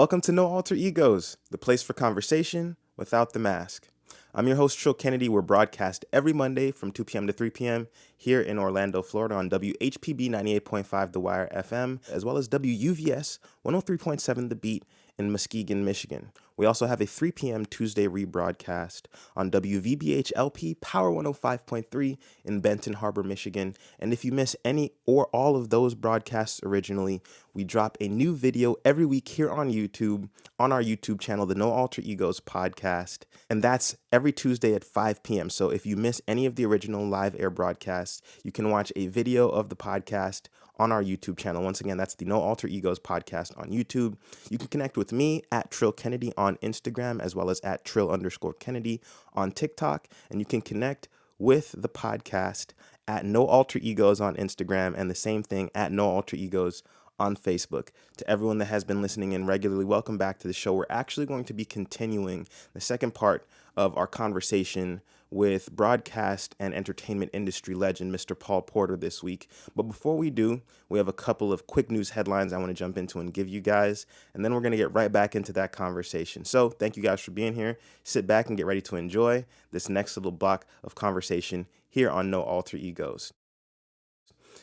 Welcome to No Alter Egos, the place for conversation without the mask. I'm your host, Trll Kennedy. We're broadcast every Monday from 2 p.m. to 3 p.m. here in Orlando, Florida on WHPB 98.5 The Wire FM, as well as WUVS 103.7 The Beat in Muskegon, Michigan. We also have a 3 p.m. Tuesday rebroadcast on WVBH LP Power 105.3 in Benton Harbor, Michigan. And if you miss any or all of those broadcasts originally, we drop a new video every week here on YouTube, on our YouTube channel, the No Alter Egos podcast. And that's every Tuesday at 5 p.m. So if you miss any of the original live air broadcasts, you can watch a video of the podcast on our YouTube channel. Once again, that's the No Alter Egos podcast on YouTube. You can connect with me at Trll Kennedy on Instagram, as well as at Trll_Kennedy on TikTok. And you can connect with the podcast at No Alter Egos on Instagram, and the same thing at No Alter Egos on Facebook. To everyone that has been listening in regularly, welcome back to the show. We're actually going to be continuing the second part of our conversation with broadcast and entertainment industry legend, Mr. Paul Porter, this week. But before we do, we have a couple of quick news headlines I want to jump into and give you guys, and then we're going to get right back into that conversation. So thank you guys for being here. Sit back and get ready to enjoy this next little block of conversation here on No Alter Egos.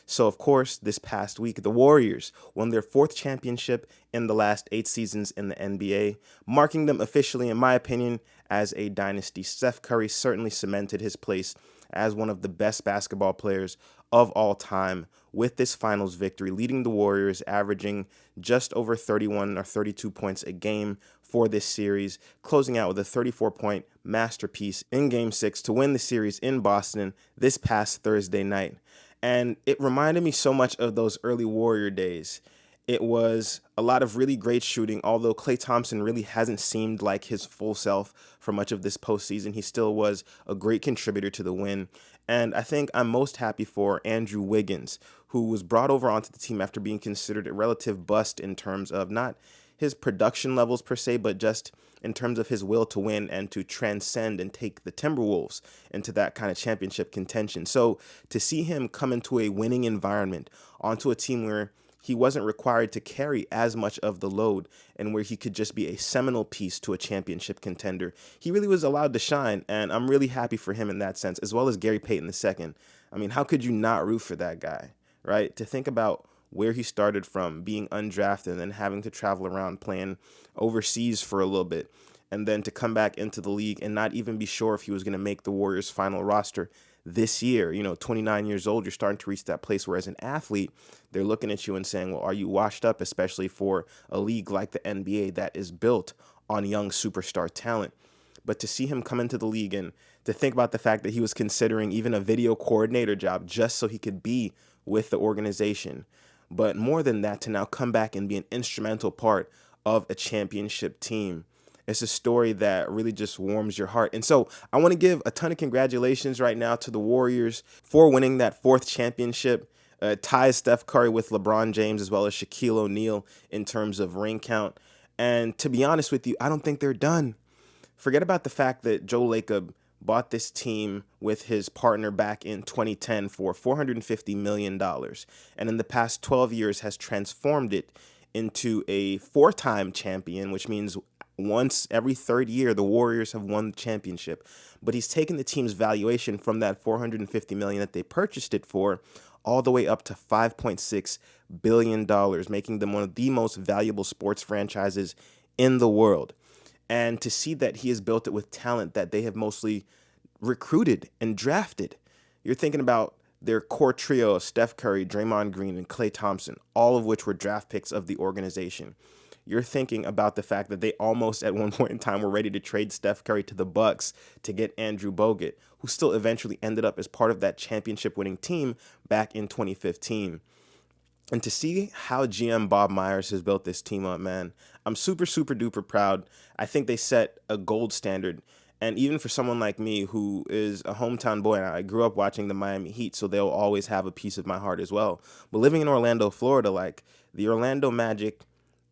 So, of course, this past week, the Warriors won their fourth championship in the last 8 seasons in the NBA, marking them officially, in my opinion, as a dynasty. Steph Curry certainly cemented his place as one of the best basketball players of all time with this finals victory, leading the Warriors, averaging just over 31 or 32 points a game for this series, closing out with a 34-point masterpiece in Game 6 to win the series in Boston this past Thursday night. And it reminded me so much of those early Warrior days. It was a lot of really great shooting, although Klay Thompson really hasn't seemed like his full self for much of this postseason. He still was a great contributor to the win. And I think I'm most happy for Andrew Wiggins, who was brought over onto the team after being considered a relative bust in terms of not his production levels per se, but just in terms of his will to win and to transcend and take the Timberwolves into that kind of championship contention. So to see him come into a winning environment, onto a team where he wasn't required to carry as much of the load and where he could just be a seminal piece to a championship contender, he really was allowed to shine, and I'm really happy for him in that sense, as well as Gary Payton II. I mean, how could you not root for that guy, right? To think about where he started from, being undrafted and then having to travel around playing overseas for a little bit, and then to come back into the league and not even be sure if he was going to make the Warriors' final roster this year. 29 years old, you're starting to reach that place where as an athlete, they're looking at you and saying, well, are you washed up, especially for a league like the NBA that is built on young superstar talent? But to see him come into the league and to think about the fact that he was considering even a video coordinator job just so he could be with the organization. But more than that, to now come back and be an instrumental part of a championship team. It's a story that really just warms your heart. And so I want to give a ton of congratulations right now to the Warriors for winning that fourth championship. Ties Steph Curry with LeBron James as well as Shaquille O'Neal in terms of ring count. And to be honest with you, I don't think they're done. Forget about the fact that Joe Lacob bought this team with his partner back in 2010 for $450 million. And in the past 12 years has transformed it into a 4-time champion, which means once every third year, the Warriors have won the championship. But he's taken the team's valuation from that $450 million that they purchased it for all the way up to $5.6 billion, making them one of the most valuable sports franchises in the world. And to see that he has built it with talent that they have mostly recruited and drafted. You're thinking about their core trio of Steph Curry, Draymond Green, and Klay Thompson, all of which were draft picks of the organization. You're thinking about the fact that they almost at one point in time were ready to trade Steph Curry to the Bucks to get Andrew Bogut, who still eventually ended up as part of that championship-winning team back in 2015. And to see how GM Bob Myers has built this team up, man, I'm super, super duper proud. I think they set a gold standard. And even for someone like me who is a hometown boy, and I grew up watching the Miami Heat, so they'll always have a piece of my heart as well. But living in Orlando, Florida, like the Orlando Magic,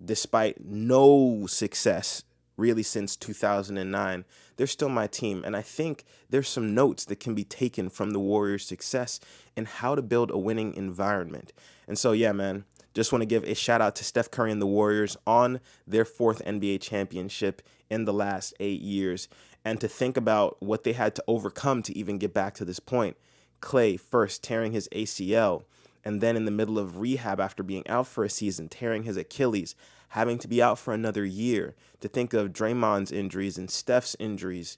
despite no success really since 2009, they're still my team. And I think there's some notes that can be taken from the Warriors' success and how to build a winning environment. And so, yeah, man, Just want to give a shout out to Steph Curry and the Warriors on their fourth NBA championship in the last 8 years. And to think about what they had to overcome to even get back to this point. Clay first tearing his ACL, and then in the middle of rehab after being out for a season, tearing his Achilles, having to be out for another year. To think of Draymond's injuries and Steph's injuries.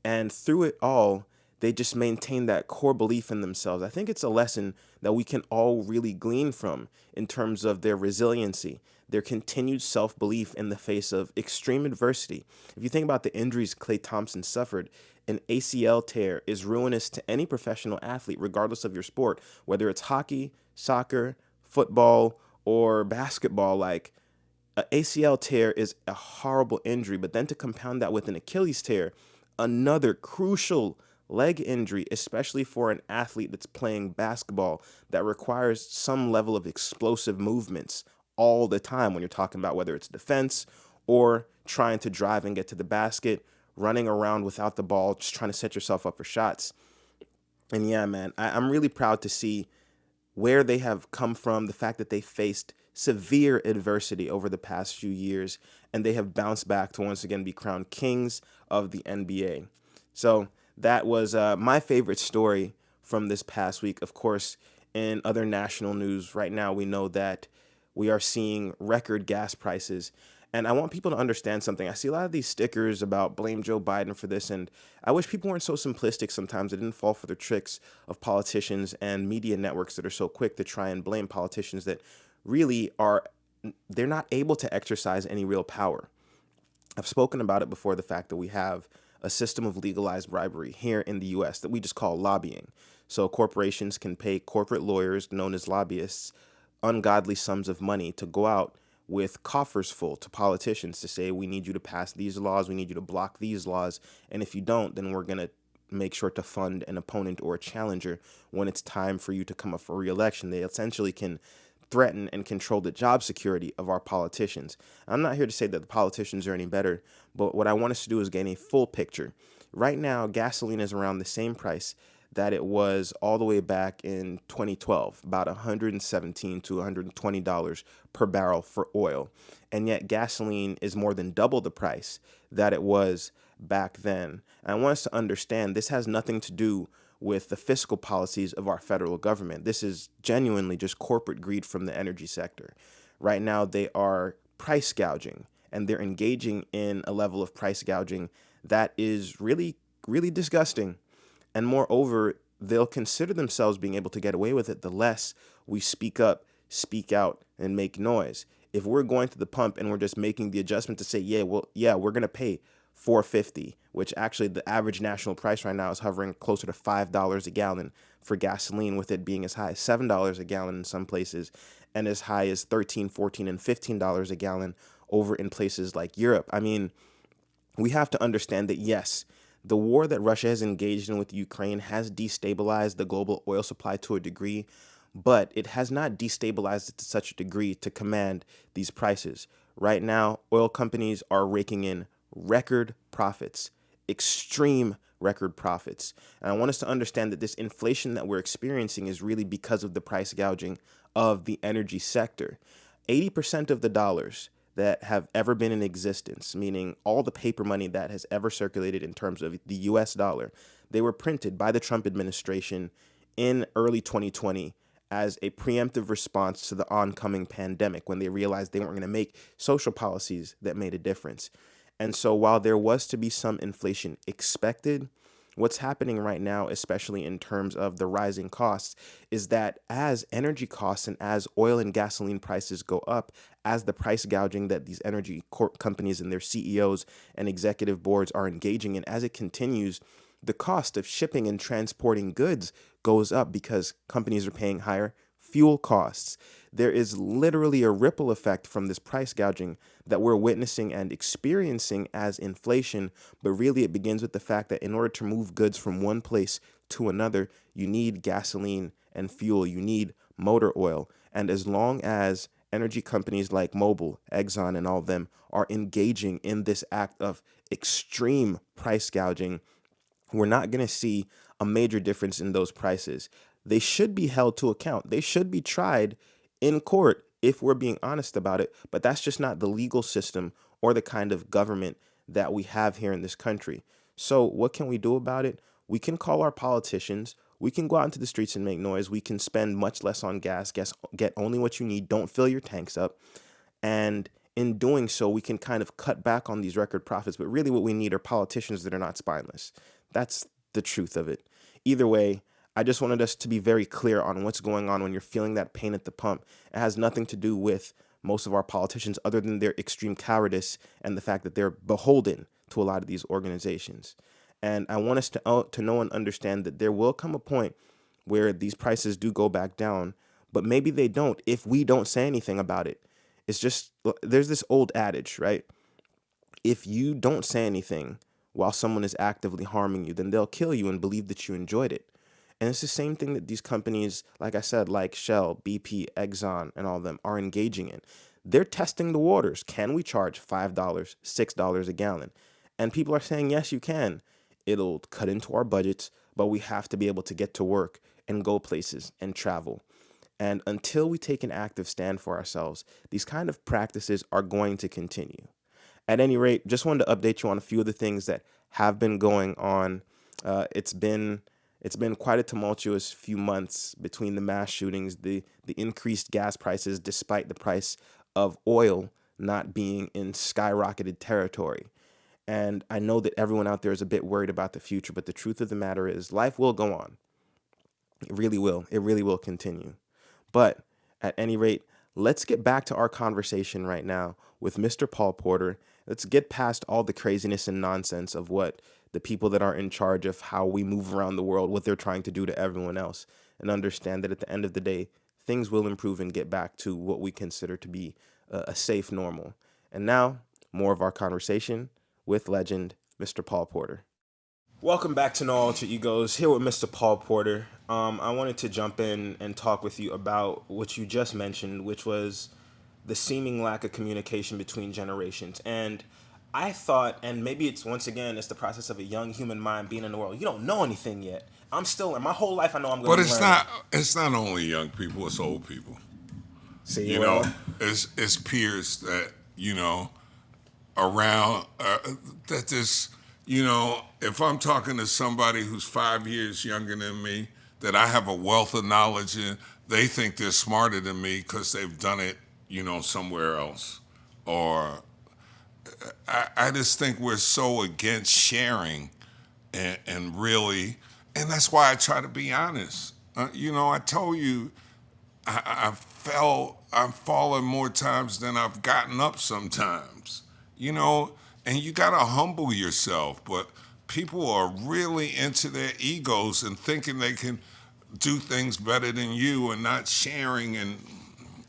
And through it all, they just maintain that core belief in themselves. I think it's a lesson that we can all really glean from in terms of their resiliency, their continued self-belief in the face of extreme adversity. If you think about the injuries Klay Thompson suffered, an ACL tear is ruinous to any professional athlete, regardless of your sport, whether it's hockey, soccer, football, or basketball. Like, an ACL tear is a horrible injury, but then to compound that with an Achilles tear, another crucial leg injury, especially for an athlete that's playing basketball that requires some level of explosive movements all the time when you're talking about whether it's defense or trying to drive and get to the basket, running around without the ball, just trying to set yourself up for shots. And yeah, man, I'm really proud to see where they have come from, the fact that they faced severe adversity over the past few years, and they have bounced back to once again be crowned kings of the NBA. So that was my favorite story from this past week. Of course, in other national news right now, we know that we are seeing record gas prices. And I want people to understand something. I see a lot of these stickers about blame Joe Biden for this, and I wish people weren't so simplistic sometimes. They didn't fall for the tricks of politicians and media networks that are so quick to try and blame politicians that really they're not able to exercise any real power. I've spoken about it before, the fact that we have a system of legalized bribery here in the U.S. that we just call lobbying. So corporations can pay corporate lawyers, known as lobbyists, ungodly sums of money to go out with coffers full to politicians to say, we need you to pass these laws, we need you to block these laws, and if you don't, then we're going to make sure to fund an opponent or a challenger when it's time for you to come up for re-election. They essentially can threaten and control the job security of our politicians. I'm not here to say that the politicians are any better, but what I want us to do is gain a full picture. Right now, gasoline is around the same price that it was all the way back in 2012, about $117 to $120 per barrel for oil. And yet gasoline is more than double the price that it was back then. And I want us to understand this has nothing to do with the fiscal policies of our federal government. This is genuinely just corporate greed from the energy sector. Right now, they are price gouging, and they're engaging in a level of price gouging that is really, really disgusting. And moreover, they'll consider themselves being able to get away with it the less we speak up, speak out, and make noise. If we're going to the pump and we're just making the adjustment to say, we're going to pay $4.50, which actually the average national price right now is hovering closer to $5 a gallon for gasoline, with it being as high as $7 a gallon in some places and as high as $13, $14, and $15 a gallon over in places like Europe. I mean, we have to understand that, yes, the war that Russia has engaged in with Ukraine has destabilized the global oil supply to a degree, but it has not destabilized it to such a degree to command these prices. Right now, oil companies are raking in record profits, extreme record profits. And I want us to understand that this inflation that we're experiencing is really because of the price gouging of the energy sector. 80% of the dollars that have ever been in existence, meaning all the paper money that has ever circulated in terms of the US dollar, they were printed by the Trump administration in early 2020 as a preemptive response to the oncoming pandemic, when they realized they weren't going to make social policies that made a difference. And so while there was to be some inflation expected, what's happening right now, especially in terms of the rising costs, is that as energy costs and as oil and gasoline prices go up, as the price gouging that these energy companies and their CEOs and executive boards are engaging in, as it continues, the cost of shipping and transporting goods goes up because companies are paying higher fuel costs. There is literally a ripple effect from this price gouging that we're witnessing and experiencing as inflation, but really it begins with the fact that in order to move goods from one place to another, you need gasoline and fuel, you need motor oil. And as long as energy companies like Mobil, Exxon, and all of them are engaging in this act of extreme price gouging, we're not going to see a major difference in those prices. They should be held to account. They should be tried in court if we're being honest about it. But that's just not the legal system or the kind of government that we have here in this country. So what can we do about it? We can call our politicians. We can go out into the streets and make noise. We can spend much less on gas. Get only what you need. Don't fill your tanks up. And in doing so, we can kind of cut back on these record profits. But really what we need are politicians that are not spineless. That's the truth of it. Either way, I just wanted us to be very clear on what's going on when you're feeling that pain at the pump. It has nothing to do with most of our politicians other than their extreme cowardice and the fact that they're beholden to a lot of these organizations. And I want us to know and understand that there will come a point where these prices do go back down, but maybe they don't if we don't say anything about it. It's just, there's this old adage, right? If you don't say anything while someone is actively harming you, then they'll kill you and believe that you enjoyed it. And it's the same thing that these companies, like I said, like Shell, BP, Exxon, and all of them are engaging in. They're testing the waters. Can we charge $5, $6 a gallon? And people are saying, yes, you can. It'll cut into our budgets, but we have to be able to get to work and go places and travel. And until we take an active stand for ourselves, these kind of practices are going to continue. At any rate, just wanted to update you on a few of the things that have been going on. It's been quite a tumultuous few months between the mass shootings, the increased gas prices, despite the price of oil not being in skyrocketed territory. And I know that everyone out there is a bit worried about the future, but the truth of the matter is life will go on. It really will. It really will continue. But at any rate, let's get back to our conversation right now with Mr. Paul Porter. Let's get past all the craziness and nonsense of what the people that are in charge of how we move around the world, what they're trying to do to everyone else, and understand that at the end of the day, things will improve and get back to what we consider to be a safe normal. And now, more of our conversation with legend, Mr. Paul Porter. Welcome back to No Alter Egos, here with Mr. Paul Porter. I wanted to jump in and talk with you about what you just mentioned, which was the seeming lack of communication between generations. And I thought, and maybe it's once again, it's the process of a young human mind being in the world. You don't know anything yet. I'm still in my whole life. I know I'm going to But be learning. it's not only young people, it's old people. See, You well, know, it's peers that, around that this, if I'm talking to somebody who's 5 years younger than me, that I have a wealth of knowledge in, they think they're smarter than me because they've done it, somewhere else. Or I just think we're so against sharing and really, and that's why I try to be honest. I told you I've fallen more times than I've gotten up sometimes, and you got to humble yourself. But people are really into their egos and thinking they can do things better than you and not sharing. And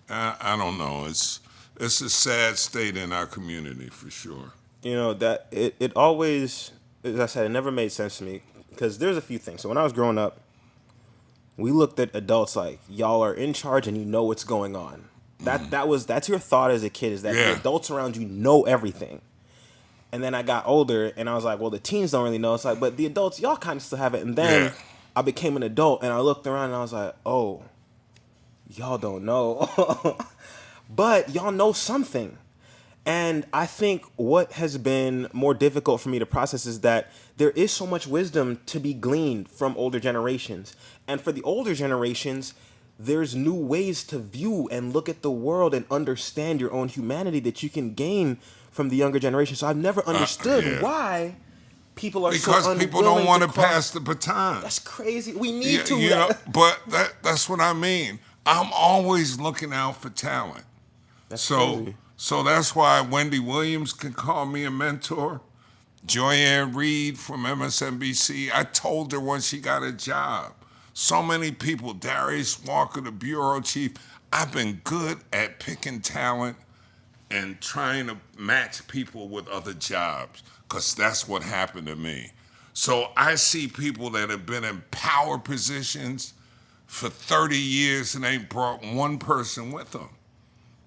I don't know. It's a sad state in our community for sure. that it always, as I said, it never made sense to me because there's a few things. So when I was growing up, we looked at adults like y'all are in charge and you know what's going on. That's your thought as a kid, is that the Yeah. adults around you know everything. And then I got older and I was like, well, the teens don't really know. It's like, but the adults, y'all kind of still have it. And Yeah. then I became an adult and I looked around and I was like, oh, y'all don't know. But y'all know something. And I think what has been more difficult for me to process is that there is so much wisdom to be gleaned from older generations. And for the older generations, there's new ways to view and look at the world and understand your own humanity that you can gain from the younger generation. So I've never understood Yeah. why people are Because so unwilling people don't want to cross. pass the baton. That's crazy. We need Yeah, to. but that's what I mean. I'm always looking out for talent. That's So crazy. so that's why Wendy Williams can call me a mentor. Joyanne Reed from MSNBC, I told her when she got a job. So many people, Darius Walker, the bureau chief. I've been good at picking talent and trying to match people with other jobs because that's what happened to me. So I see people that have been in power positions for 30 years and ain't brought one person with them.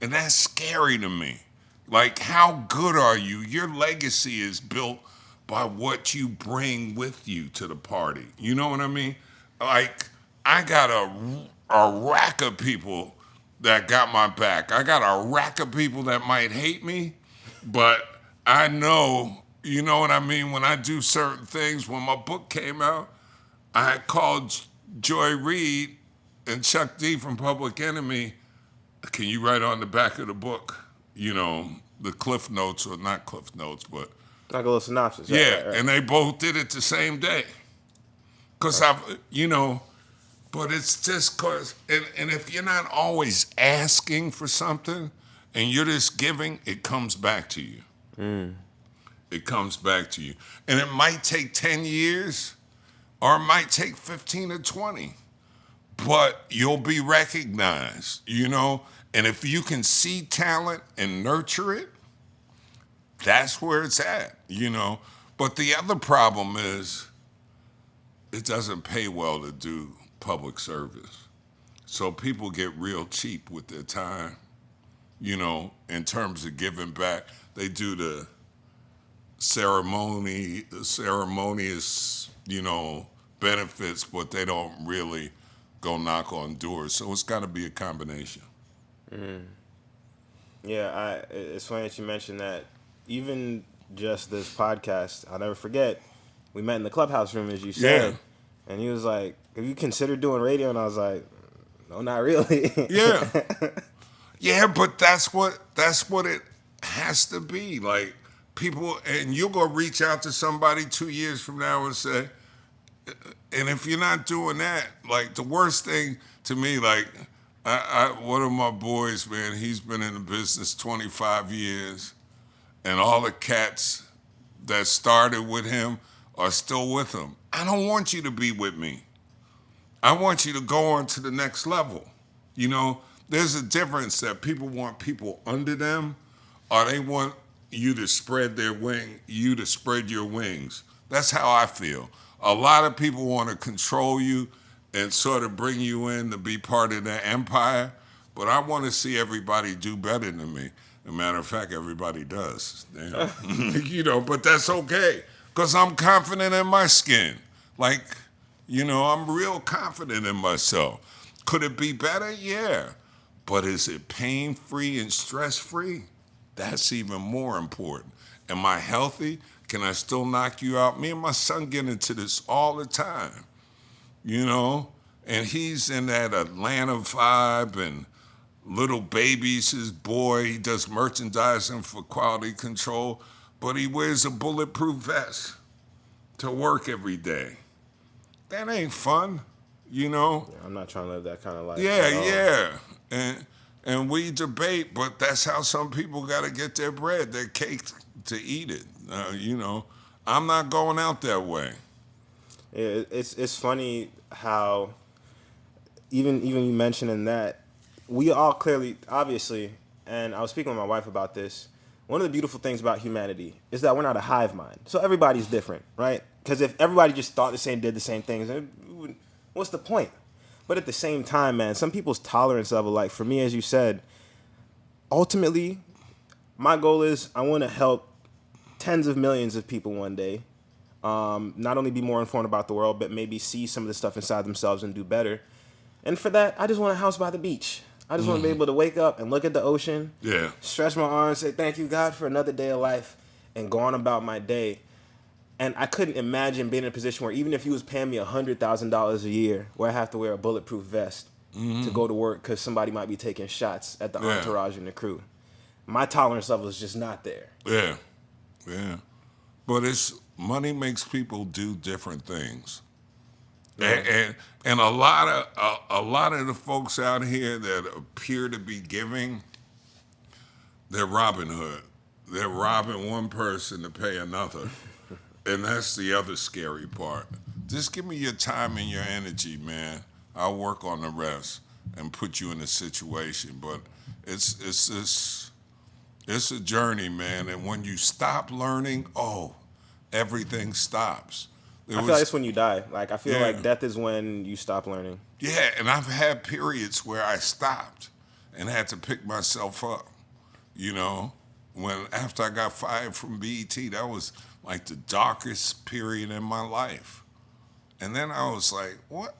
And that's scary to me. Like, how good are you? Your legacy is built by what you bring with you to the party. You know what I mean? Like, I got a rack of people that got my back. I got a rack of people that might hate me, but I know, you know what I mean, when I do certain things. When my book came out, I had called Joy Reid and Chuck D from Public Enemy. Can you write on the back of the book, you know, the cliff notes, or not cliff notes, but Like a little synopsis. yeah, Right. and they both did it the same day. Because I've, you know, but it's just because, and if you're not always asking for something and you're just giving, it comes back to you. It comes back to you. And it might take 10 years or it might take 15 or 20, but you'll be recognized, you know? And if you can see talent and nurture it, that's where it's at, you know? But the other problem is it doesn't pay well to do public service. So people get real cheap with their time, you know, in terms of giving back. They do the ceremonious, you know, benefits, but they don't really go knock on doors. So it's got to be a combination. Yeah, it's funny that you mentioned that. Even just this podcast, I'll never forget. We met in the clubhouse room, as you said, Yeah. and he was like, "Have you considered doing radio?" And I was like, "No, not really." Yeah. Yeah, but that's what it has to be. Like, people, and you're gonna reach out to somebody 2 years from now and say, and if you're not doing that, like, the worst thing to me, like, one of my boys, man, he's been in the business 25 years, and all the cats that started with him are still with him. I don't want you to be with me. I want you to go on to the next level. You know, there's a difference that people want people under them, or they want you to spread you to spread your wings. That's how I feel. A lot of people want to control you and sort of bring you in to be part of their empire, but I want to see everybody do better than me. As a matter of fact, everybody does. You know, you know, but that's okay, because I'm confident in my skin. Like, you know, I'm real confident in myself. Could it be better? Yeah. But is it pain-free and stress-free? That's even more important. Am I healthy? Can I still knock you out? Me and my son get into this all the time, you know? And he's in that Atlanta vibe, and Little Baby's his boy. He does merchandising for quality control, but he wears a bulletproof vest to work every day. That ain't fun, you know? I'm not trying to live that kind of life. Yeah. And we debate, but that's how some people got to get their bread, their cake to eat it. You know, I'm not going out that way. Yeah, it's funny how even you mentioning that, we all clearly, obviously, and I was speaking with my wife about this. One of the beautiful things about humanity is that we're not a hive mind. So everybody's different, right? Because if everybody just thought the same, did the same things, what's the point? But at the same time, man, some people's tolerance level, like for me, as you said, ultimately, my goal is I want to help tens of millions of people one day. Not only be more informed about the world, but maybe see some of the stuff inside themselves and do better. And for that, I just want a house by the beach. I just want to be able to wake up and look at the ocean, Yeah. stretch my arms, say thank you, God, for another day of life, and go on about my day. And I couldn't imagine being in a position where even if you was paying me $100,000 a year, where I have to wear a bulletproof vest to go to work because somebody might be taking shots at the entourage and the crew. My tolerance level is just not there. Yeah. But money makes people do different things. Yeah. And a lot of the folks out here that appear to be giving, they're Robin Hood. They're robbing one person to pay another. And that's the other scary part. Just give me your time and your energy, man. I'll work on the rest and put you in a situation. But it's a journey, man. And when you stop learning, everything stops. I feel like it's when you die. Like, I feel Yeah. like death is when you stop learning. Yeah, and I've had periods where I stopped and had to pick myself up. You know, after I got fired from BET, that was like the darkest period in my life. And then I was like, what?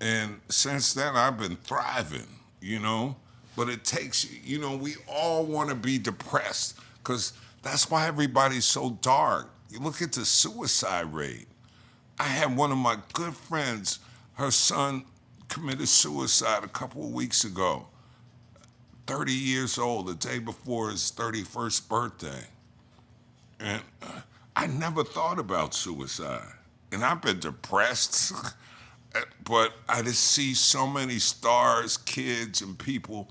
And since then, I've been thriving, you know. But it takes, you know, we all want to be depressed because that's why everybody's so dark. You look at the suicide rate. I had one of my good friends, her son committed suicide a couple of weeks ago, 30 years old, the day before his 31st birthday. And I never thought about suicide. And I've been depressed. But I just see so many stars, kids, and people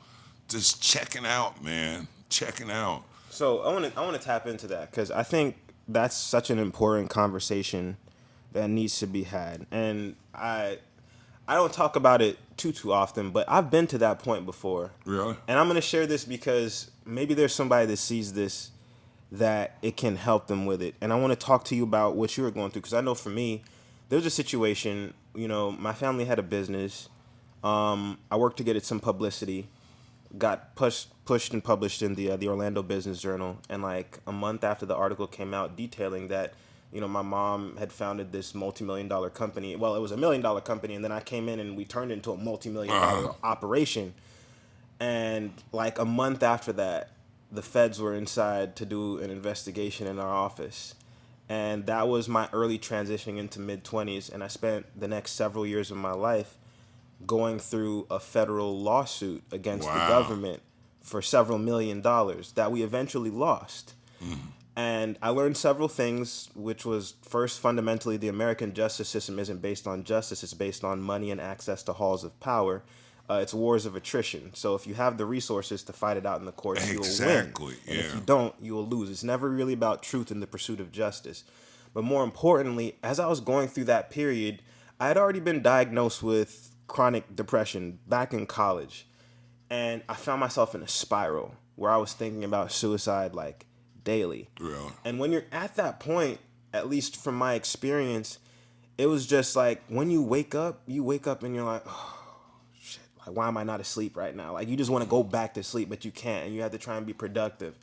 just checking out, man. Checking out. So I want to tap into that because I think that's such an important conversation that needs to be had, and I don't talk about it too often, but I've been to that point before, Really? and I'm gonna share this because maybe there's somebody that sees this that it can help them with it, and I want to talk to you about what you were going through because I know for me, there's a situation. You know, my family had a business. I worked to get it some publicity, got pushed and published in the Orlando Business Journal, and like a month after the article came out detailing that, you know, my mom had founded this multi-million-dollar company. Well, it was $1 million company, and then I came in and we turned it into a multi-million-dollar operation. And like a month after that, the feds were inside to do an investigation in our office. And that was my early transitioning into mid-20s, and I spent the next several years of my life going through a federal lawsuit against the Wow. government for several $1 million that we eventually lost. And I learned several things, which was first, fundamentally, the American justice system isn't based on justice, it's based on money and access to halls of power. It's wars of attrition. So if you have the resources to fight it out in the courts, you will win. Exactly, And if yeah. you don't, you will lose. It's never really about truth in the pursuit of justice. But more importantly, as I was going through that period, I had already been diagnosed with chronic depression back in college. And I found myself in a spiral where I was thinking about suicide like daily. Really? And when you're at that point, at least from my experience, it was just like when you wake up and you're like, oh, shit, like why am I not asleep right now? Like you just want to go back to sleep, but you can't, and you have to try and be productive.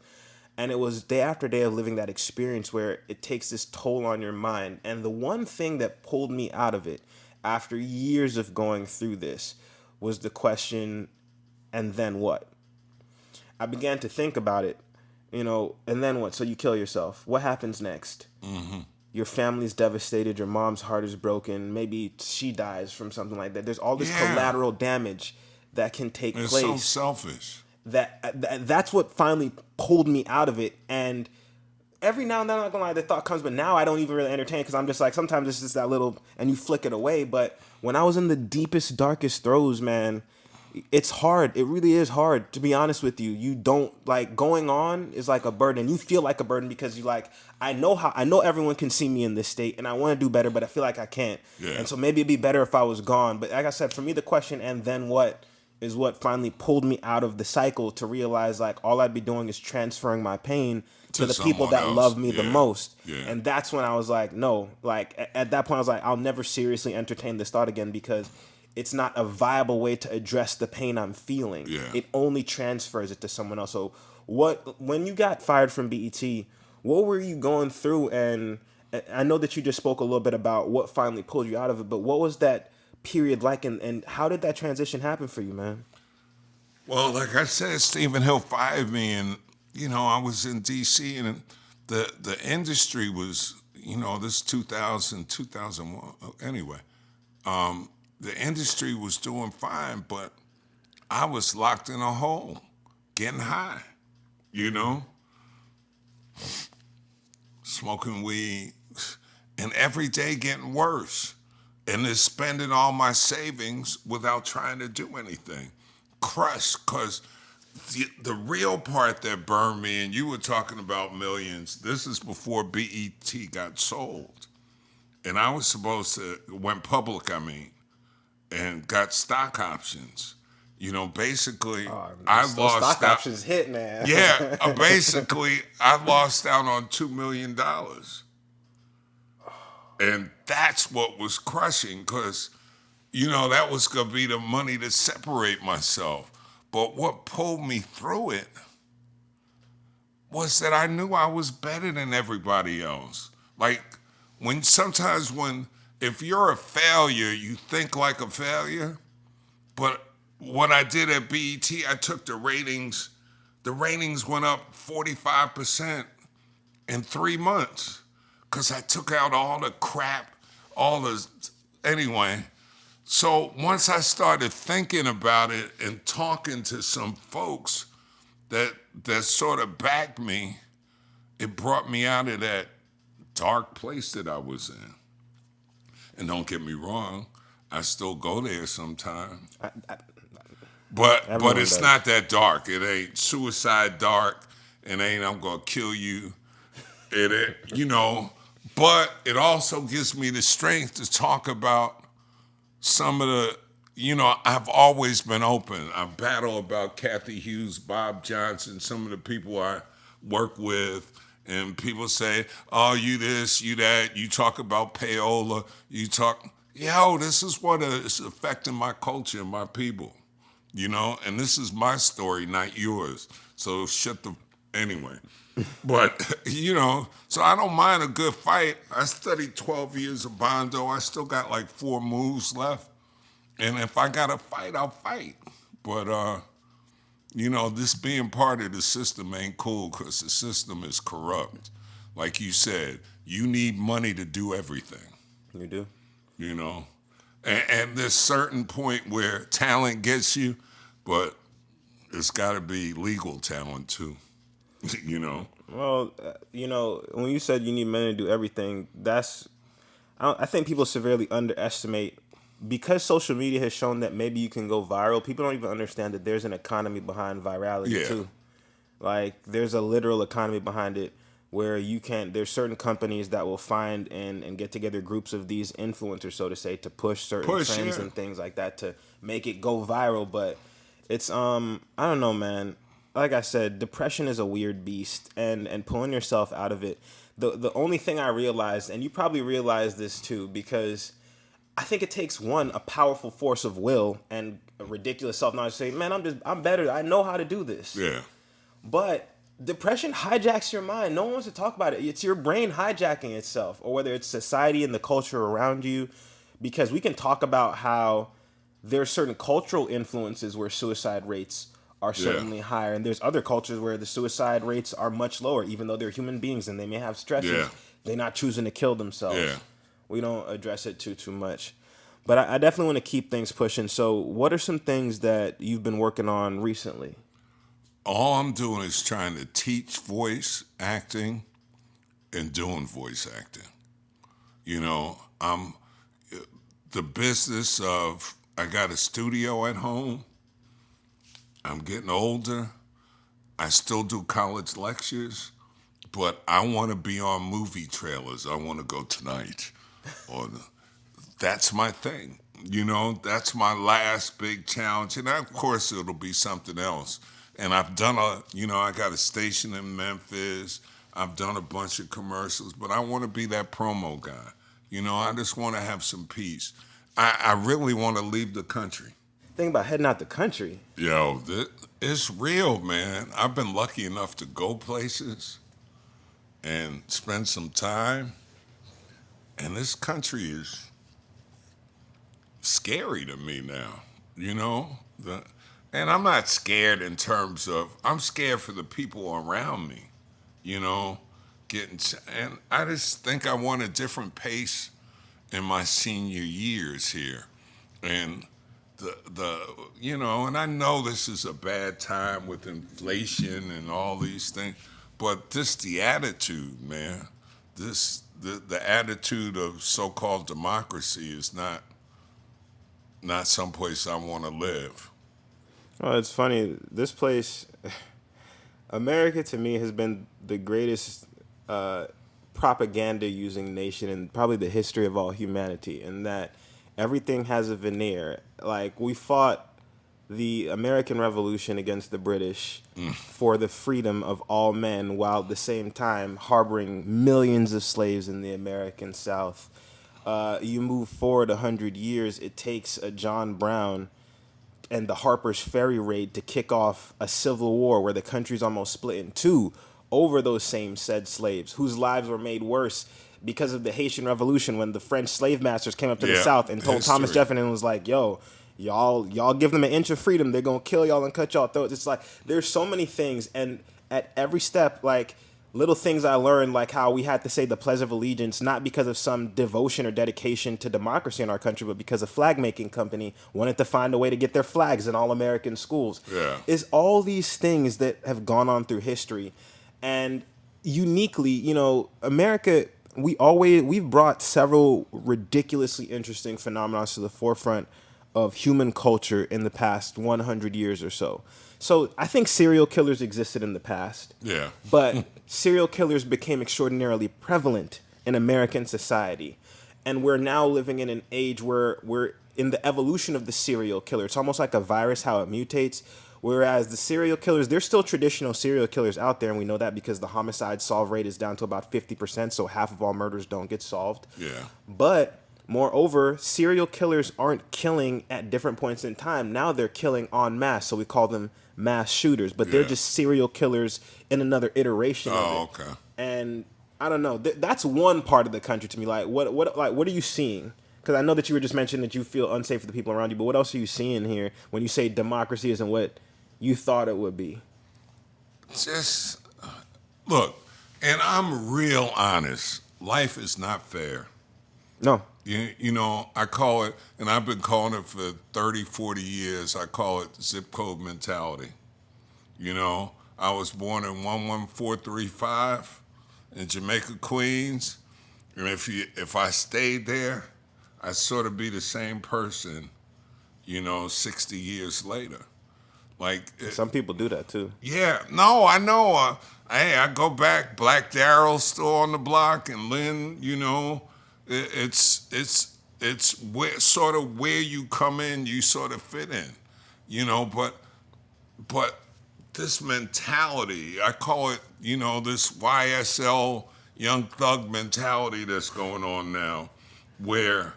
And it was day after day of living that experience where it takes this toll on your mind. And the one thing that pulled me out of it after years of going through this was the question, and then what? I began to think about it, you know, and then what? So you kill yourself. What happens next? Your family's devastated. Your mom's heart is broken. Maybe she dies from something like that. There's all this Yeah. collateral damage that can take It's place. so selfish. That's what finally pulled me out of it. And every now and then, I'm not gonna lie, the thought comes, but now I don't even really entertain because I'm just like, sometimes it's just that little, and you flick it away. But when I was in the deepest, darkest throes, man, it's hard. It really is hard, to be honest with you. You don't like going on is like a burden. You feel like a burden because you like, I know everyone can see me in this state and I want to do better, but I feel like I can't. Yeah. And so maybe it'd be better if I was gone. But like I said, for me, the question, and then what, is what finally pulled me out of the cycle to realize like all I'd be doing is transferring my pain to the people someone that else. love me the Yeah. most. Yeah. And that's when I was like, no, like at that point I was like, I'll never seriously entertain this thought again because it's not a viable way to address the pain I'm feeling. Yeah. It only transfers it to someone else. So when you got fired from BET, what were you going through? And I know that you just spoke a little bit about what finally pulled you out of it, but what was that period like, and how did that transition happen for you, man? Well, like I said, Stephen Hill fired me, and you know I was in D.C. and the industry was, you know, this 2000, 2001. Anyway, the industry was doing fine, but I was locked in a hole, getting high, you know, smoking weed, and every day getting worse, and then spending all my savings without trying to do anything. Crushed, because the real part that burned me, and you were talking about millions, this is before BET got sold. And I was supposed to, went public, I mean, and got stock options. You know, basically, I Those lost stock out. options hit, man. Yeah, basically, I lost out on $2 million. And that's what was crushing, because, you know, that was going to be the money to separate myself. But what pulled me through it was that I knew I was better than everybody else. Like, sometimes when if you're a failure, you think like a failure. But what I did at BET, I took the ratings. The ratings went up 45% in 3 months because I took out all the crap, all the anyway. So once I started thinking about it and talking to some folks that sort of backed me, it brought me out of that dark place that I was in. And don't get me wrong, I still go there sometime. But Everyone it's does. not that dark. It ain't suicide dark. It ain't I'm gonna kill you. But it also gives me the strength to talk about some of the, I've always been open. I battle about Kathy Hughes, Bob Johnson, some of the people I work with, and people say, oh, you this, you that, you talk about payola, this is what is affecting my culture and my people, and this is my story, not yours. So anyway. But, so I don't mind a good fight. I studied 12 years of Bondo. I still got like 4 moves left. And if I got to fight, I'll fight. But, this being part of the system ain't cool because the system is corrupt. Like you said, you need money to do everything, You do? And there's certain point where talent gets you, but it's got to be legal talent too, Well, when you said you need men to do everything, I think people severely underestimate, because social media has shown that maybe you can go viral. People don't even understand that there's an economy behind virality too. Like, there's a literal economy behind it where there's certain companies that will find and get together groups of these influencers, so to say, to push certain trends and things like that to make it go viral. But it's, I don't know, man. Like I said, depression is a weird beast, and pulling yourself out of it. The only thing I realized, and you probably realize this too, because I think it takes a powerful force of will and a ridiculous self-knowledge to say, man, I'm better. I know how to do this. Yeah. But depression hijacks your mind. No one wants to talk about it. It's your brain hijacking itself, or whether it's society and the culture around you. Because we can talk about how there are certain cultural influences where suicide rates are certainly higher, and there's other cultures where the suicide rates are much lower, even though they're human beings and they may have stresses. Yeah. They're not choosing to kill themselves. Yeah. We don't address it too much. But I definitely want to keep things pushing. So what are some things that you've been working on recently? All I'm doing is trying to teach voice acting and doing voice acting. I'm the business of, I got a studio at home. I'm getting older. I still do college lectures, but I want to be on movie trailers. I want to go tonight. That's my thing. That's my last big challenge. And of course, it'll be something else. And I've done I got a station in Memphis. I've done a bunch of commercials, but I want to be that promo guy. I just want to have some peace. I really want to leave the country. Think about heading out the country. Yo, it's real, man. I've been lucky enough to go places and spend some time. And this country is scary to me now, and I'm not scared in terms of, I'm scared for the people around me, and I just think I want a different pace in my senior years here. And and I know this is a bad time with inflation and all these things, but the attitude, man, the attitude of so-called democracy is not someplace I want to live. Oh, it's funny. This place, America, to me, has been the greatest propaganda-using nation in probably the history of all humanity, in that everything has a veneer. Like, we fought the American Revolution against the British for the freedom of all men, while at the same time harboring millions of slaves in the American South. You move forward 100 years, it takes a John Brown and the Harper's Ferry raid to kick off a civil war where the country's almost split in two over those same said slaves, whose lives were made worse because of the Haitian Revolution when the French slave masters came up to the Yeah, South and told Thomas history. Jefferson was like, yo, y'all give them an inch of freedom, they're gonna kill y'all and cut y'all throats. It's like there's so many things, and at every step, like little things I learned, like how we had to say the Pledge of Allegiance, not because of some devotion or dedication to democracy in our country, but because a flag making company wanted to find a way to get their flags in all American schools. Yeah. Is all these things that have gone on through history. And uniquely, America, we've brought several ridiculously interesting phenomena to the forefront of human culture in the past 100 years or so. So I think serial killers existed in the past. Yeah. But serial killers became extraordinarily prevalent in American society. And we're now living in an age where we're in the evolution of the serial killer. It's almost like a virus, how it mutates. Whereas the serial killers, there's still traditional serial killers out there, and we know that because the homicide solve rate is down to about 50%, so half of all murders don't get solved. Yeah. But moreover, serial killers aren't killing at different points in time. Now they're killing en masse, so we call them mass shooters. But they're Yeah. just serial killers in another iteration of it. Oh, okay. And I don't know. That's one part of the country to me. Like, what are you seeing? Because I know that you were just mentioning that you feel unsafe for the people around you. But what else are you seeing here when you say democracy isn't what you thought it would be? Just look, and I'm real honest. Life is not fair. No. You know, I call it, and I've been calling it for 30, 40 years, I call it zip code mentality. You know, I was born in 11435 in Jamaica, Queens, and if I stayed there, I'd sort of be the same person, 60 years later. Like Some people do that too. yeah, no, I know. Hey, I go back. Black Daryl's still on the block, and Lynn. It's sort of where you come in, you sort of fit in, But this mentality, I call it, this YSL young thug mentality that's going on now, where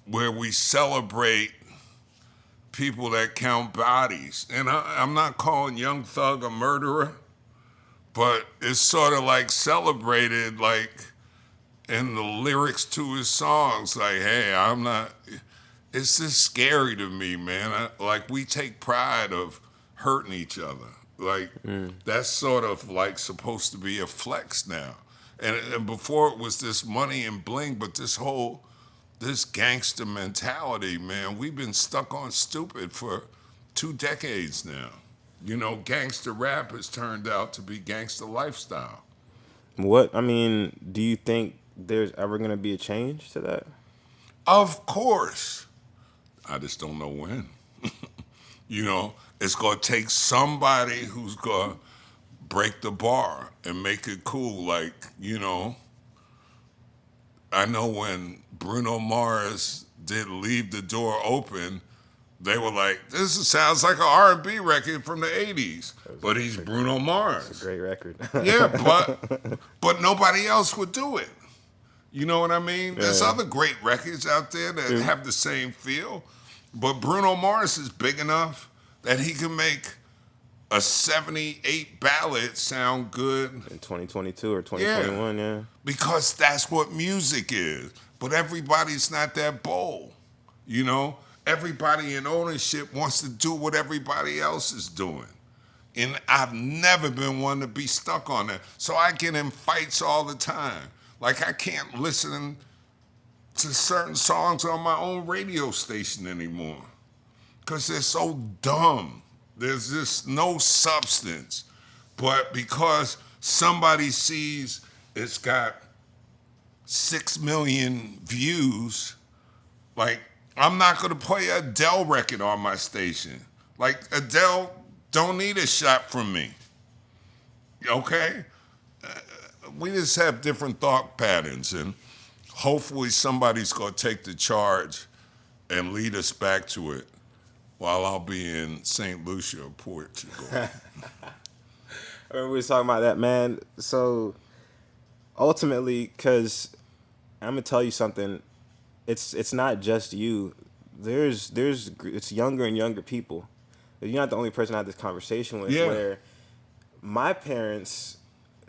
we celebrate people that count bodies. And I'm not calling Young Thug a murderer, but it's sort of like celebrated, like in the lyrics to his songs, like, hey, I'm not, it's just scary to me, man. Like, we take pride of hurting each other. Like, that's sort of like supposed to be a flex now. And before it was this money and bling, but this gangster mentality, man, we've been stuck on stupid for 2 decades now. Gangster rap has turned out to be gangster lifestyle. Do you think there's ever going to be a change to that? Of course. I just don't know when. It's going to take somebody who's going to break the bar and make it cool. Like, I know when Bruno Mars did Leave the Door Open, they were like, this sounds like an R&B record from the 80s, but he's Bruno Mars. It's a great record. Yeah, but nobody else would do it. You know what I mean? Yeah. There's other great records out there that have the same feel, but Bruno Mars is big enough that he can make a 78 ballad sound good In 2022 or 2021, yeah. because that's what music is. But everybody's not that bold, Everybody in ownership wants to do what everybody else is doing. And I've never been one to be stuck on that. So I get in fights all the time. Like, I can't listen to certain songs on my own radio station anymore because they're so dumb. There's just no substance. But because somebody sees it's got 6 million views, like, I'm not going to play an Adele record on my station. Like, Adele don't need a shot from me. Okay? We just have different thought patterns, and hopefully somebody's going to take the charge and lead us back to it while I'll be in St. Lucia, Portugal. I remember we was talking about that, man. So, ultimately, because I'm going to tell you something, it's not just you. It's younger and younger people. You're not the only person I had this conversation with. Yeah. Where my parents,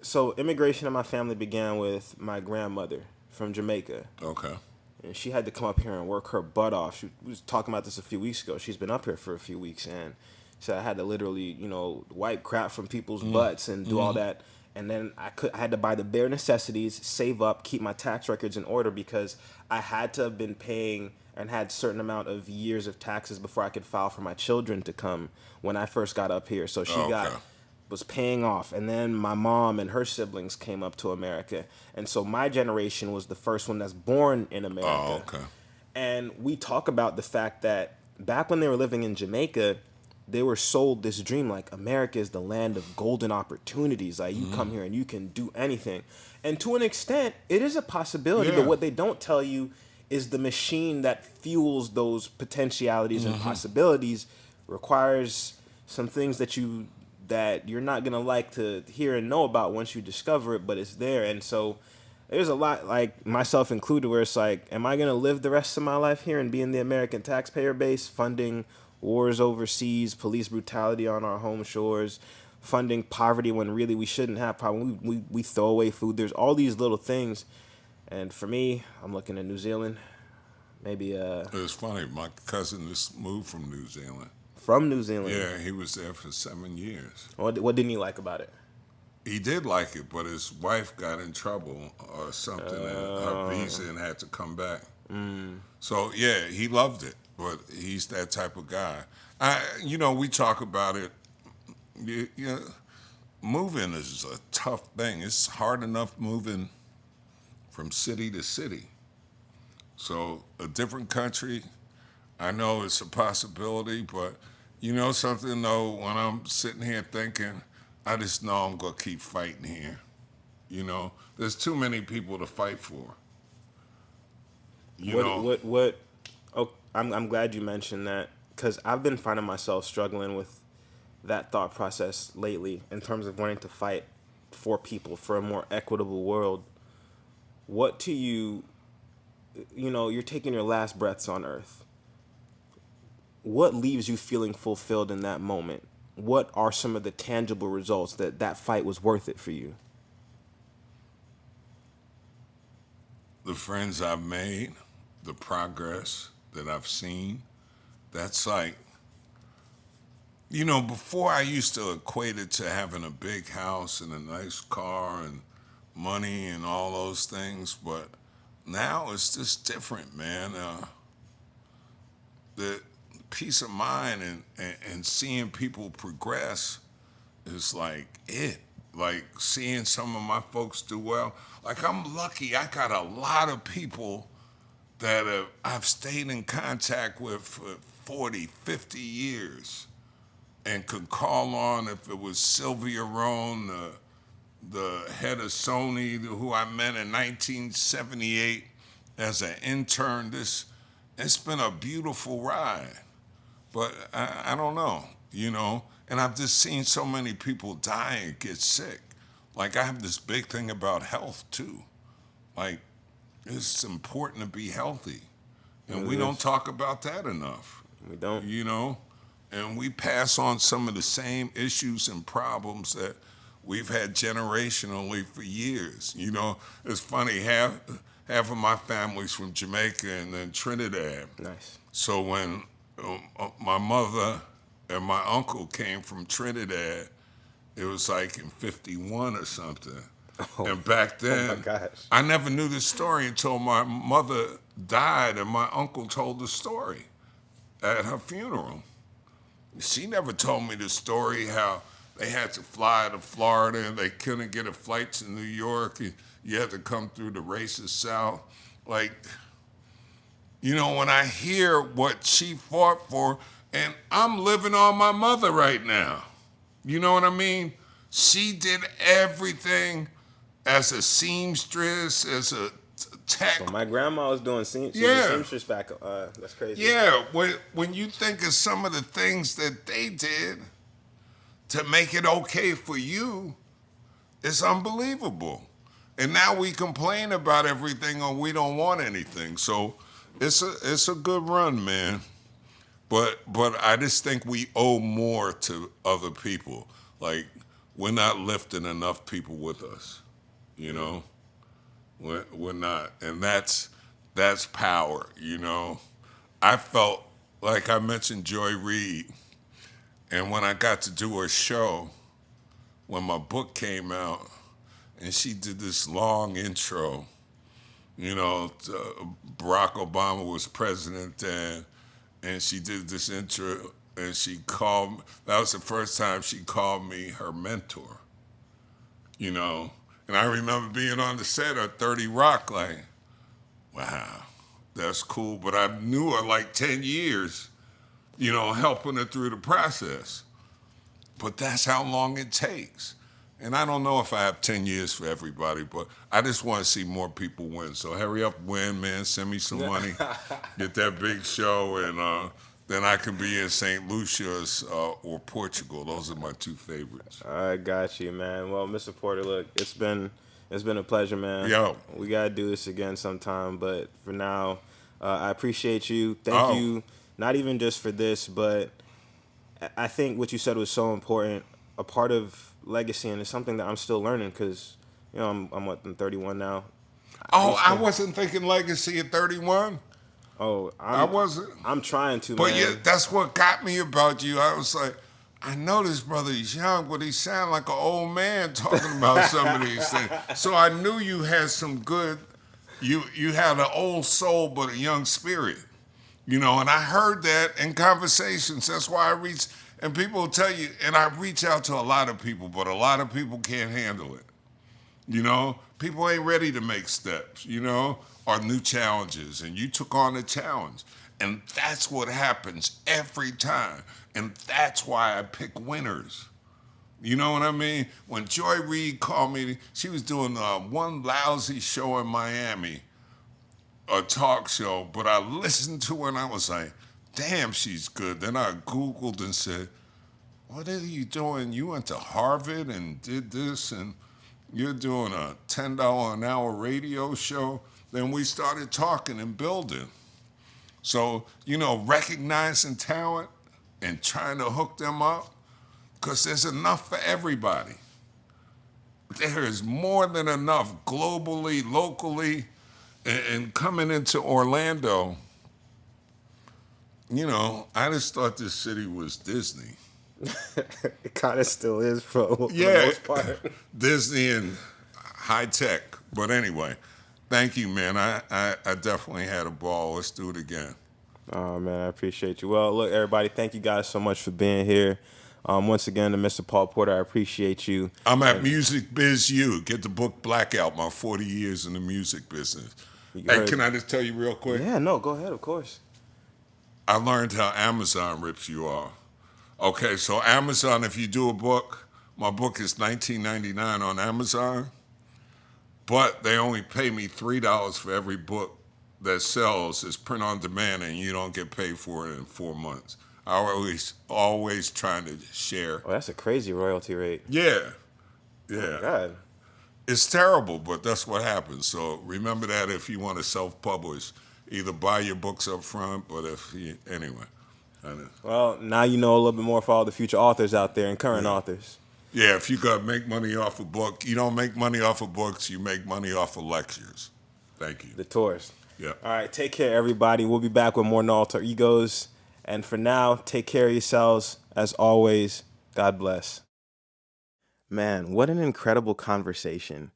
So immigration in my family began with my grandmother from Jamaica. Okay. And she had to come up here and work her butt off. She was talking about this a few weeks ago. She's been up here for a few weeks, and so I had to literally, wipe crap from people's butts and do all that. And then I had to buy the bare necessities, save up, keep my tax records in order because I had to have been paying and had certain amount of years of taxes before I could file for my children to come when I first got up here. So she Okay. was paying off, and then my mom and her siblings came up to America, and so my generation was the first one that's born in America. Oh, okay. And we talk about the fact that back when they were living in Jamaica, they were sold this dream like America is the land of golden opportunities. Like you come here and you can do anything. And to an extent, it is a possibility, Yeah. but what they don't tell you is the machine that fuels those potentialities and possibilities requires some things that you're not gonna like to hear and know about once you discover it, but it's there. And so there's a lot, like myself included, where it's like, am I gonna live the rest of my life here and be in the American taxpayer base, funding wars overseas, police brutality on our home shores, funding poverty when really we shouldn't have poverty? We throw away food. There's all these little things, and for me, I'm looking at New Zealand, maybe It was funny. My cousin just moved from New Zealand. from New Zealand. Yeah, he was there for 7 years. What didn't you like about it? He did like it, but his wife got in trouble or something, and her visa and had to come back. So yeah, he loved it, but he's that type of guy. We talk about it. Moving is a tough thing. It's hard enough moving from city to city. So a different country, I know it's a possibility, but you know something though, when I'm sitting here thinking, I just know I'm gonna keep fighting here. There's too many people to fight for. What? Oh, I'm glad you mentioned that because I've been finding myself struggling with that thought process lately in terms of wanting to fight for people for a more equitable world. What to you, you're taking your last breaths on Earth. What leaves you feeling fulfilled in that moment? What are some of the tangible results that fight was worth it for you? The friends I've made, the progress that I've seen, that's like, before I used to equate it to having a big house and a nice car and money and all those things, but now it's just different, man. The peace of mind and seeing people progress is like it. Like seeing some of my folks do well. Like I'm lucky I got a lot of people that I've stayed in contact with for 40, 50 years and could call on if it was Sylvia Rohn, the head of Sony, who I met in 1978 as an intern. It's been a beautiful ride. But I don't know, and I've just seen so many people die and get sick. Like I have this big thing about health too. Like it's important to be healthy. And we don't talk about that enough. We don't. And we pass on some of the same issues and problems that we've had generationally for years. It's funny, half of my family's from Jamaica and then Trinidad. Nice. So when my mother and my uncle came from Trinidad, it was like in 51 or something. Oh, and back oh then, my gosh. I never knew the story until my mother died and my uncle told the story at her funeral. She never told me the story how they had to fly to Florida and they couldn't get a flight to New York. And you had to come through the racist South. Like, when I hear what she fought for, and I'm living on my mother right now. You know what I mean? She did everything as a seamstress, as a tech. So my grandma was doing she was Yeah. a seamstress back. That's crazy. Yeah, when you think of some of the things that they did to make it okay for you, it's unbelievable. And now we complain about everything or we don't want anything. So it's a good run, man. But I just think we owe more to other people. Like we're not lifting enough people with us. You know, we're not, and that's power. You know, I felt like I mentioned Joy Reid, and when I got to do her show, when my book came out, and she did this long intro. You know, Barack Obama was president then, and she did this intro, and she called. That was the first time she called me her mentor. You know, and I remember being on the set of 30 Rock, like, wow, that's cool. But I knew her like 10 years, you know, helping her through the process. But that's how long it takes. And I don't know if I have 10 years for everybody, but I just want to see more people win. So hurry up, win, man. Send me some money. Get that big show, and then I can be in St. Lucia's or Portugal. Those are my two favorites. I got you, man. Well, Mr. Porter, look, it's been a pleasure, man. Yo. We got to do this again sometime, but for now, I appreciate you. Thank you, not even just for this, but I think what you said was so important. A part of legacy, and it's something that I'm still learning because, you know, I'm 31 now. I wasn't thinking legacy at 31. Oh, I wasn't. I'm trying to, But man. yeah, that's what got me about you. I was like, I know this brother, he's young, but he sound like an old man talking about some of these things. So I knew you had some good, you had an old soul but a young spirit. You know, and I heard that in conversations. That's why I reached, and people will tell you, and I reach out to a lot of people, but a lot of people can't handle it. You know, people ain't ready to make steps, you know, or new challenges, and you took on a challenge. And that's what happens every time. And that's why I pick winners. You know what I mean? When Joy Reid called me, she was doing one lousy show in Miami, a talk show, but I listened to her and I was like, damn, she's good. Then I Googled and said, what are you doing? You went to Harvard and did this, and you're doing a $10 an hour radio show? Then we started talking and building. So, you know, recognizing talent and trying to hook them up, because there's enough for everybody. There is more than enough globally, locally, and coming into Orlando, you know, I just thought this city was Disney. It kind of still is for the most part. Disney and high tech. But anyway, thank you, man. I definitely had a ball. Let's do it again. Oh, man, I appreciate you. Well, look, everybody, thank you guys so much for being here. Once again, to Mr. Paul Porter, I appreciate you. I'm at Music Biz U. Get the book Blackout, my 40 years in the music business. Hey, can I just tell you real quick? Yeah, no, go ahead, of course. I learned how Amazon rips you off. Okay, so Amazon, if you do a book, my book is $19.99 on Amazon, but they only pay me $3 for every book that sells. It's print on demand, and you don't get paid for it in 4 months. I always trying to share. Oh, that's a crazy royalty rate. Yeah. Oh, God. It's terrible, but that's what happens. So remember that if you want to self-publish, either buy your books up front, but anyway. Well, now you know a little bit more for all the future authors out there and current authors. Yeah, if you got to make money off a book, you don't make money off of books, you make money off of lectures. Thank you. The tours. Yeah. All right, take care, everybody. We'll be back with more No Alter Egos. And for now, take care of yourselves. As always, God bless. Man, what an incredible conversation.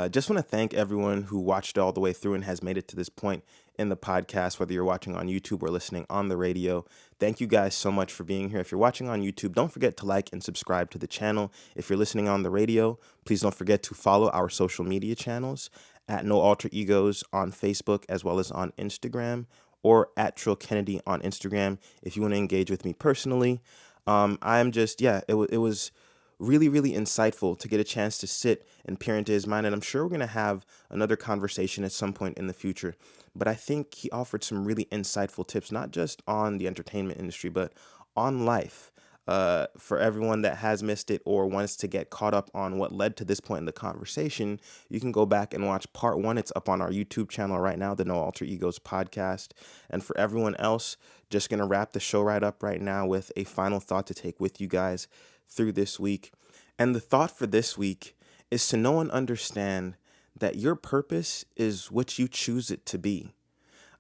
Just want to thank everyone who watched all the way through and has made it to this point in the podcast, whether you're watching on YouTube or listening on the radio. Thank you guys so much for being here. If you're watching on YouTube, don't forget to like and subscribe to the channel. If you're listening on the radio, please don't forget to follow our social media channels at No Alter Egos on Facebook as well as on Instagram, or at Trll Kennedy on Instagram if you want to engage with me personally. It was really, really insightful to get a chance to sit and peer into his mind. And I'm sure we're going to have another conversation at some point in the future. But I think he offered some really insightful tips, not just on the entertainment industry, but on life. For everyone that has missed it or wants to get caught up on what led to this point in the conversation, you can go back and watch part 1. It's up on our YouTube channel right now, the No Alter Egos podcast. And for everyone else, just going to wrap the show right up right now with a final thought to take with you guys through this week. And the thought for this week is to know and understand that your purpose is what you choose it to be.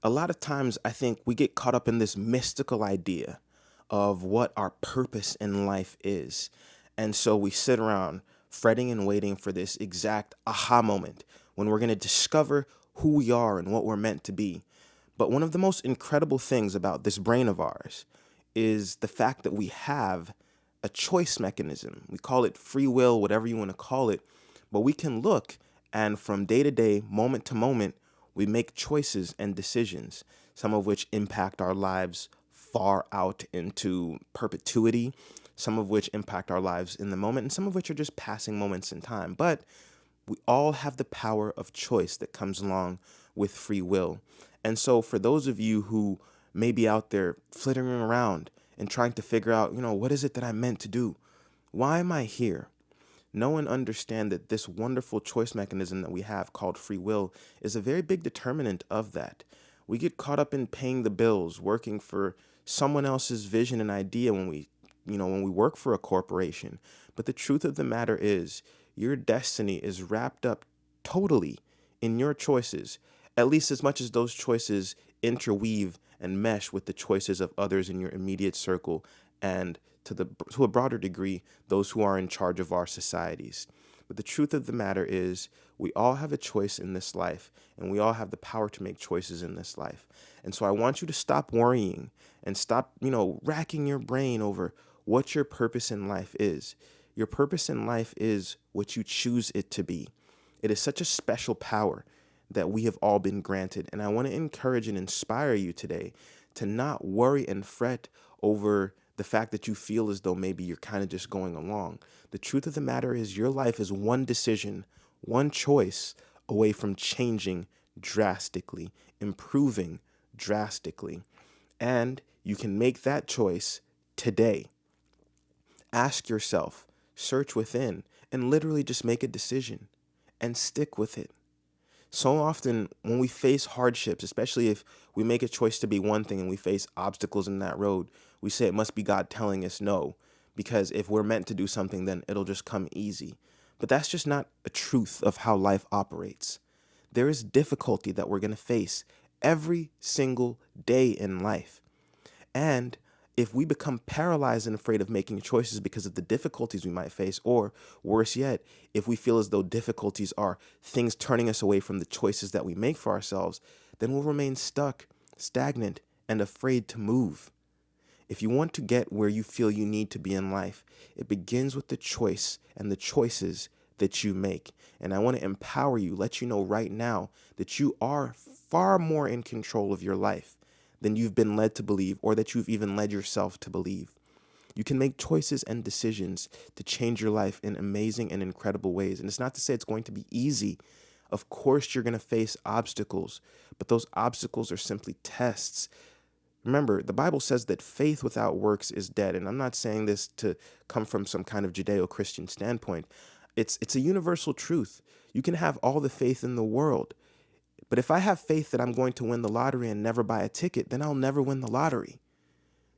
A lot of times, I think we get caught up in this mystical idea of what our purpose in life is. And so we sit around fretting and waiting for this exact aha moment when we're going to discover who we are and what we're meant to be. But one of the most incredible things about this brain of ours is the fact that we have a choice mechanism. We call it free will, whatever you want to call it. But we can look and from day to day, moment to moment, we make choices and decisions, some of which impact our lives far out into perpetuity, some of which impact our lives in the moment, and some of which are just passing moments in time. But we all have the power of choice that comes along with free will. And so for those of you who may be out there flittering around and trying to figure out, what is it that I'm meant to do? Why am I here? Know and understand that this wonderful choice mechanism that we have called free will is a very big determinant of that. We get caught up in paying the bills, working for someone else's vision and idea when we work for a corporation. But the truth of the matter is, your destiny is wrapped up totally in your choices, at least as much as those choices interweave and mesh with the choices of others in your immediate circle and to a broader degree, those who are in charge of our societies. But the truth of the matter is, we all have a choice in this life, and we all have the power to make choices in this life. And so I want you to stop worrying and stop, racking your brain over what your purpose in life is. Your purpose in life is what you choose it to be. It is such a special power that we have all been granted. And I want to encourage and inspire you today to not worry and fret over the fact that you feel as though maybe you're kind of just going along. The truth of the matter is, your life is one decision, one choice away from changing drastically, improving drastically. And you can make that choice today. Ask yourself, search within, and literally just make a decision and stick with it. So often when we face hardships, especially if we make a choice to be one thing and we face obstacles in that road, we say it must be God telling us no, because if we're meant to do something, then it'll just come easy. But that's just not a truth of how life operates. There is difficulty that we're going to face every single day in life. And if we become paralyzed and afraid of making choices because of the difficulties we might face, or worse yet, if we feel as though difficulties are things turning us away from the choices that we make for ourselves, then we'll remain stuck, stagnant, and afraid to move. If you want to get where you feel you need to be in life, it begins with the choice and the choices that you make. And I want to empower you, let you know right now that you are far more in control of your life than you've been led to believe, or that you've even led yourself to believe. You can make choices and decisions to change your life in amazing and incredible ways. And it's not to say it's going to be easy. Of course, you're going to face obstacles, but those obstacles are simply tests. Remember, the Bible says that faith without works is dead. And I'm not saying this to come from some kind of Judeo-Christian standpoint. It's a universal truth. You can have all the faith in the world, but if I have faith that I'm going to win the lottery and never buy a ticket, then I'll never win the lottery.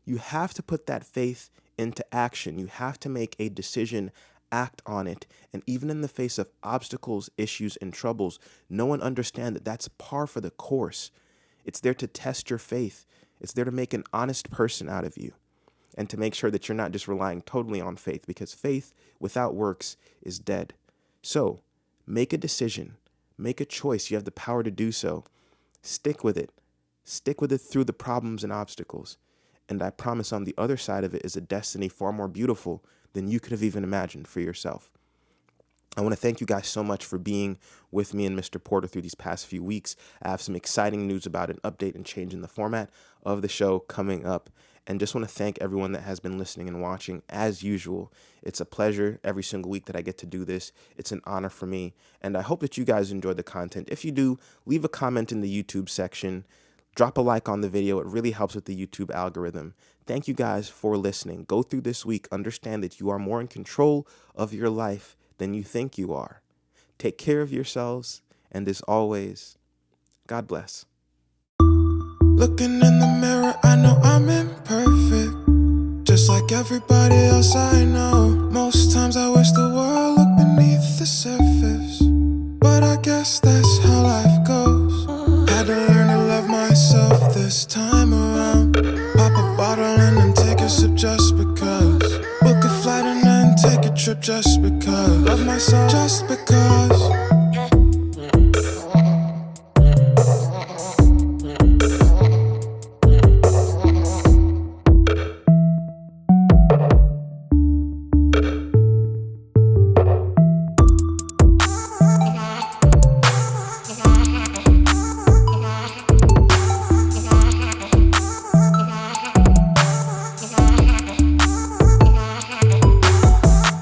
You have to put that faith into action. You have to make a decision, act on it. And even in the face of obstacles, issues, and troubles, know and understand that that's par for the course. It's there to test your faith. It's there to make an honest person out of you, and to make sure that you're not just relying totally on faith, because faith without works is dead. So make a decision. Make a choice. You have the power to do so. Stick with it. Stick with it through the problems and obstacles. And I promise on the other side of it is a destiny far more beautiful than you could have even imagined for yourself. I want to thank you guys so much for being with me and Mr. Porter through these past few weeks. I have some exciting news about an update and change in the format of the show coming up. And just want to thank everyone that has been listening and watching. As usual, it's a pleasure every single week that I get to do this. It's an honor for me. And I hope that you guys enjoy the content. If you do, leave a comment in the YouTube section. Drop a like on the video. It really helps with the YouTube algorithm. Thank you guys for listening. Go through this week. Understand that you are more in control of your life than you think you are. Take care of yourselves. And as always, God bless. Looking in the mirror, I know I'm imperfect. Just like everybody else I know. Most times Sometimes I wish the world looked beneath the surface, but I guess that's how life goes. Had to learn to love myself this time around. Pop a bottle and then take a sip just because. Book a flight and then take a trip just because. Love myself just because.